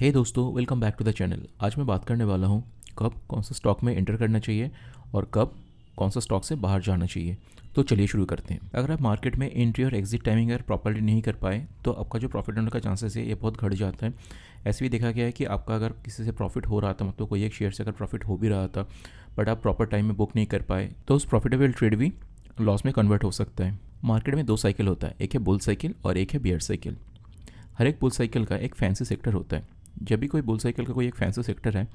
हे दोस्तों, welcome back to the channel. आज मैं बात करने वाला हूँ कब कौन सा स्टॉक में एंटर करना चाहिए और कब कौन सा स्टॉक से बाहर जाना चाहिए। तो चलिए शुरू करते हैं। अगर आप मार्केट में एंट्री और एग्जिट टाइमिंग अगर प्रॉपर्ली नहीं कर पाए तो आपका जो प्रॉफिट होने का चांसेस है ये बहुत घट जाता है। ऐसे भी देखा गया है कि आपका अगर किसी से प्रॉफिट हो रहा था, मतलब कोई एक शेयर से अगर प्रॉफिट हो भी रहा था बट आप प्रॉपर टाइम में बुक नहीं कर पाए तो उस प्रॉफिटेबल ट्रेड भी लॉस में कन्वर्ट हो सकता है। मार्केट में दो साइकिल होता है, एक है बुल साइकिल और एक है बियर साइकिल। हर एक बुल साइकिल का एक फैंसी सेक्टर होता है। जब भी कोई बुल साइकिल का कोई एक फैंसी सेक्टर है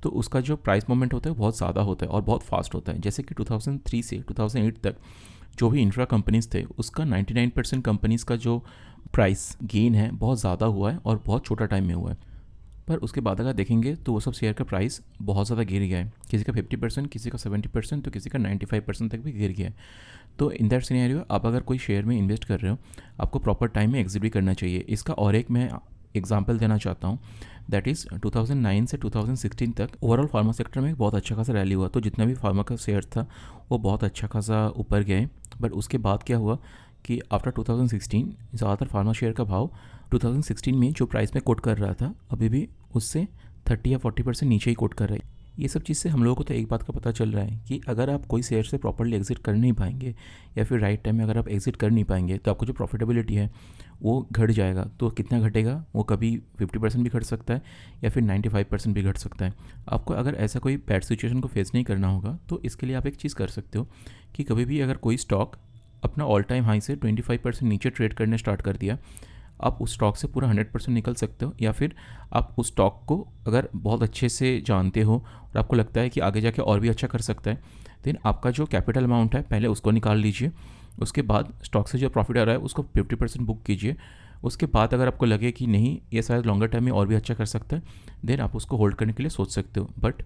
तो उसका जो प्राइस मूवमेंट होता है बहुत ज़्यादा होता है और बहुत फास्ट होता है। जैसे कि 2003 से 2008 तक जो भी इंफ्रा कंपनीज थे उसका 99% कंपनीज का जो प्राइस गेन है बहुत ज़्यादा हुआ है और बहुत छोटा टाइम में हुआ है। पर उसके बाद अगर देखेंगे तो वो सब शेयर का प्राइस बहुत ज़्यादा गिर गया है। किसी का 50%, किसी का 70%, तो किसी का 95% तक भी गिर गया है। तो इन दैट सिनेरियो आप अगर कोई शेयर में इन्वेस्ट कर रहे हो आपको प्रॉपर टाइम में एग्जिट भी करना चाहिए। इसका और एक मैं एग्जाम्पल देना चाहता हूँ, दैट इज़ 2009 से 2016 तक ओवरऑल फार्मा सेक्टर में बहुत अच्छा खासा रैली हुआ। तो जितना भी फार्मा का शेयर था वो बहुत अच्छा खासा ऊपर गए। बट उसके बाद क्या हुआ कि आफ्टर 2016 ज़्यादातर फार्मा शेयर का भाव 2016 में जो प्राइस में कोट कर रहा था अभी भी उससे 30 या 40% नीचे ही कोट कर रहा है। ये सब चीज़ से हम लोगों को तो एक बात का पता चल रहा है कि अगर आप कोई शेयर से प्रॉपर्ली एग्जिट कर नहीं पाएंगे या फिर राइट टाइम में अगर आप एग्जिट कर नहीं पाएंगे तो आपको जो प्रॉफिटेबिलिटी है वो घट जाएगा। तो कितना घटेगा, वो कभी 50% भी घट सकता है या फिर 95% भी घट सकता है। आपको अगर ऐसा कोई बैड सिचुएशन को फेस नहीं करना होगा तो इसके लिए आप एक चीज़ कर सकते हो कि कभी भी अगर कोई स्टॉक अपना ऑल टाइम हाई से 25% नीचे ट्रेड करने स्टार्ट कर दिया, आप उस स्टॉक से पूरा 100% निकल सकते हो। या फिर आप उस स्टॉक को अगर बहुत अच्छे से जानते हो और आपको लगता है कि आगे जाके और भी अच्छा कर सकता है, देन आपका जो कैपिटल अमाउंट है पहले उसको निकाल लीजिए। उसके बाद स्टॉक से जो प्रॉफिट आ रहा है उसको 50% बुक कीजिए। उसके बाद अगर आपको लगे कि नहीं ये शायद लॉन्गर टर्म में और भी अच्छा कर सकता है, देन आप उसको होल्ड करने के लिए सोच सकते हो। बट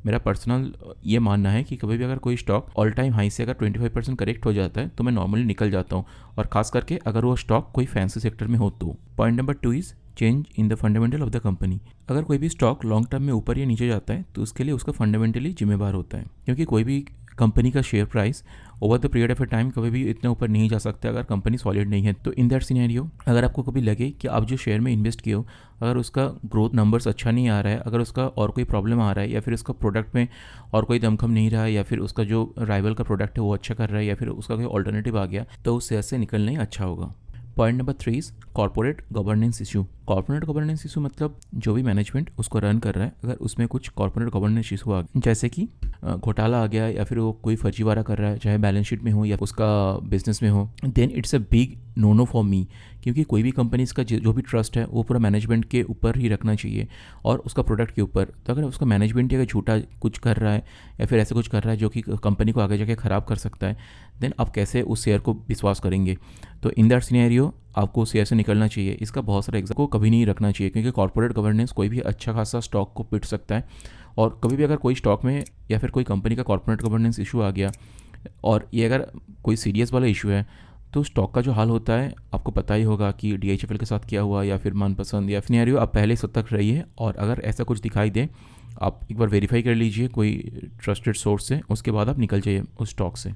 मेरा पर्सनल ये मानना है कि कभी भी अगर कोई स्टॉक ऑल टाइम हाई से अगर 25% करेक्ट हो जाता है तो मैं नॉर्मली निकल जाता हूँ, और खास करके अगर वो स्टॉक कोई फैंसी सेक्टर में हो तो। Point number 2 is change in the fundamental of the company. अगर कोई भी स्टॉक लॉन्ग टर्म में ऊपर या नीचे जाता है तो उसके लिए उसका फंडामेंटली जिम्मेवार होता है, क्योंकि कोई भी कंपनी का share price over the period of A time कभी भी इतना ऊपर नहीं जा सकता अगर कंपनी सॉलिड नहीं है। तो इन दैट सिनेरियो अगर आपको कभी लगे कि आप जो शेयर में इन्वेस्ट किए हो अगर उसका ग्रोथ नंबर्स अच्छा नहीं आ रहा है, अगर उसका और कोई प्रॉब्लम आ रहा है या फिर उसका प्रोडक्ट में और कोई दमखम नहीं रहा है या फिर उसका जो राइवल का प्रोडक्ट है वो अच्छा कर रहा है या फिर उसका कोई ऑल्टरनेटिव आ गया, तो उस शेयर से निकलना ही अच्छा होगा। Point number 3 is corporate governance issue. Corporate governance issue मतलब जो भी मैनेजमेंट उसको रन कर रहा है अगर उसमें कुछ कॉर्पोरेट गवर्नेंस इशू आ गया, जैसे कि घोटाला आ गया या फिर वो कोई फर्जीवाड़ा कर रहा है, चाहे बैलेंस शीट में हो या उसका बिजनेस में हो, then it's a big no no for me. क्योंकि कोई भी कंपनी इसका जो भी ट्रस्ट है वो पूरा मैनेजमेंट के ऊपर ही रखना चाहिए और उसका प्रोडक्ट के ऊपर। तो अगर उसका मैनेजमेंट ही अगर झूठा कुछ कर रहा है या फिर ऐसा कुछ कर रहा है जो कि कंपनी को आगे जाके ख़राब कर सकता है, देन आप कैसे उस शेयर को विश्वास करेंगे। तो इन दैट सिनेरियो आपको उस शेयर से निकलना चाहिए। इसका बहुत सारा एग्जाम को कभी नहीं रखना चाहिए क्योंकि कॉर्पोरेट गवर्नेंस कोई भी अच्छा खासा स्टॉक को पिट सकता है। और कभी भी अगर कोई स्टॉक में या फिर कोई कंपनी का कॉर्पोरेट गवर्नेंस इशू आ गया और ये अगर कोई सीरियस वाला इशू है तो स्टॉक का जो हाल होता है आपको पता ही होगा कि DHFL के साथ क्या हुआ या फिर मनपसंद या सिनेरियो। आप पहले सतर्क रहिए और अगर ऐसा कुछ दिखाई दे आप एक बार वेरीफाई कर लीजिए कोई ट्रस्टेड सोर्स से, उसके बाद आप निकल जाइए उस स्टॉक से।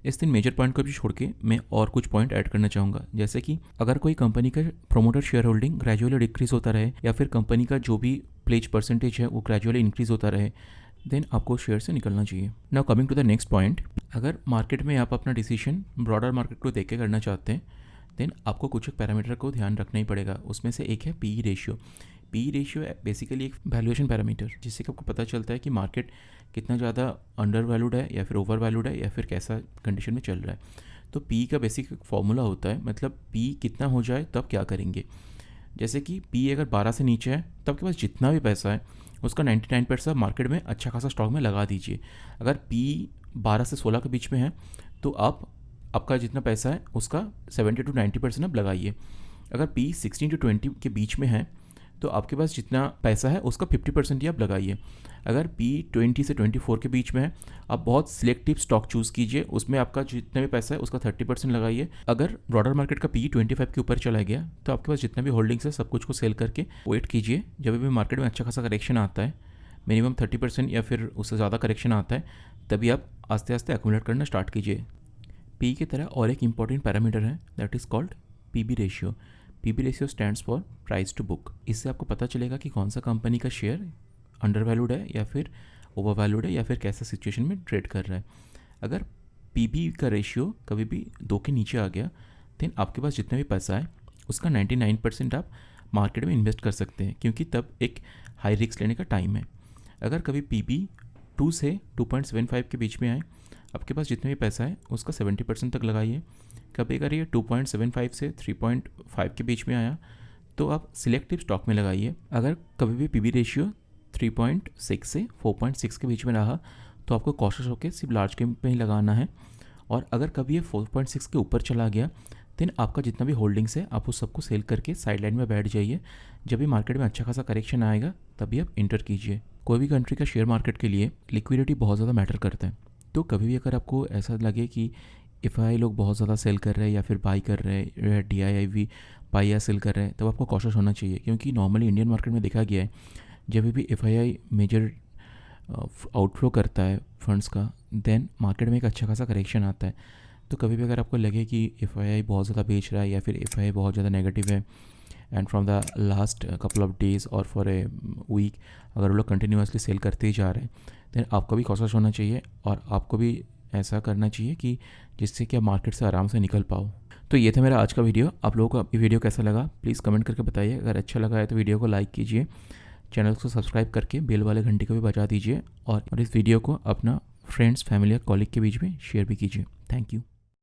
इस दिन मेजर पॉइंट को भी छोड़ के मैं और कुछ पॉइंट ऐड करना चाहूँगा, जैसे कि अगर कोई कंपनी का promoter share holding gradually decrease होता रहे या फिर कंपनी का जो भी प्लेज परसेंटेज है वो ग्रेजुअली इंक्रीज होता रहे, देन आपको शेयर से निकलना चाहिए। Now coming to the next point, अगर मार्केट में आप अपना डिसीजन ब्रॉडर मार्केट को देख के करना चाहते हैं देन आपको कुछ एक पैरामीटर को ध्यान रखना ही पड़ेगा। उसमें से एक है PE ratio. PE ratio basically एक वैल्यूएशन पैरामीटर जिससे कि आपको पता चलता है कि मार्केट कितना ज़्यादा अंडर वैल्यूड है या फिर ओवर वैल्यूड है या फिर कैसा कंडीशन में चल रहा है। तो PE का बेसिक फॉर्मूला होता है, मतलब PE कितना हो जाए तब क्या करेंगे। जैसे कि PE अगर 12 से नीचे है तो आपके पास जितना भी पैसा है उसका 99% मार्केट में अच्छा खासा स्टॉक में लगा दीजिए। अगर PE 12 से 16 के बीच में है तो आपका जितना पैसा है उसका 70 to 90% आप लगाइए। अगर PE 16 to 20 के बीच में है तो आपके पास जितना पैसा है उसका 50% ही आप लगाइए। अगर PE 20 से 24 के बीच में है आप बहुत सिलेक्टिव स्टॉक चूज़ कीजिए, उसमें आपका जितना भी पैसा है उसका 30% लगाइए। अगर ब्रॉडर मार्केट का PE 25 के ऊपर चला गया तो आपके पास जितना भी होल्डिंग्स है सब कुछ को सेल करके वेट कीजिए। जब भी मार्केट में अच्छा खासा करेक्शन आता है, मिनिमम 30% या फिर उससे ज़्यादा करेक्शन आता है, तभी आप आस्ते आस्ते एक्यूमुलेट करना स्टार्ट कीजिए। PE की तरह और एक इंपॉर्टेंट पैरामीटर है that is called PB ratio. PB ratio stands for price to book. इससे आपको पता चलेगा कि कौन सा कंपनी का शेयर अंडर वैल्यूड है या फिर ओवर वैल्यूड है या फिर कैसा सिचुएशन में ट्रेड कर रहा है। अगर पीबी का रेशियो कभी भी 2 के नीचे आ गया देन आपके पास जितना भी पैसा है उसका 99% आप मार्केट में इन्वेस्ट कर सकते हैं, क्योंकि तब एक हाई रिस्क लेने का टाइम है। अगर कभी पीबी 2 से 2.75 के बीच में आए, आपके पास जितना भी पैसा है उसका 70% तक लगाइए। कभी अगर ये 2.75 से 3.5 के बीच में आया तो आप सिलेक्टिव स्टॉक में लगाइए। अगर कभी भी पीबी रेशियो 3.6 से 4.6 के बीच में रहा तो आपको कॉशियस होकर सिर्फ लार्ज कैप में ही लगाना है। और अगर कभी ये 4.6 के ऊपर चला गया देन आपका जितना भी होल्डिंग्स है आप उस सबको सेल करके साइड लाइन में बैठ जाइए। जब भी मार्केट में अच्छा खासा करेक्शन आएगा तभी आप इंटर कीजिए। कोई भी कंट्री का शेयर मार्केट के लिए लिक्विडिटी बहुत ज़्यादा मैटर करता है, तो कभी भी अगर आपको ऐसा लगे कि एफआईआई लोग बहुत ज़्यादा सेल कर रहे हैं या फिर बाई कर रहे हैं या डीआईआईवी बाई या सेल कर रहे हैं, तब आपको कॉशियस होना चाहिए। क्योंकि नॉर्मली इंडियन मार्केट में देखा गया है जब भी एफआईआई मेजर आउटफ्लो करता है फंड्स का देन मार्केट में एक अच्छा खासा करेक्शन आता है। तो कभी भी अगर आपको लगे कि एफआईआई बहुत ज़्यादा बेच रहा है या फिर एफआईआई बहुत ज़्यादा नेगेटिव है and from the last couple of days और फॉर ए वीक अगर वो लोग कंटिन्यूसली सेल करते ही जा रहे हैं देन आपको भी कॉशियस होना चाहिए और आपको भी ऐसा करना चाहिए कि जिससे कि आप मार्केट से आराम से निकल पाओ। तो ये था मेरा आज का वीडियो। आप लोगों को ये वीडियो कैसा लगा प्लीज़ कमेंट करके बताइए। अगर अच्छा लगा है तो वीडियो को लाइक कीजिए, चैनल को सब्सक्राइब करके बेल वाले घंटी को भी बजा दीजिए और इस वीडियो को अपना फ्रेंड्स, फैमिली या कॉलीग के बीच में शेयर भी कीजिए। Thank you.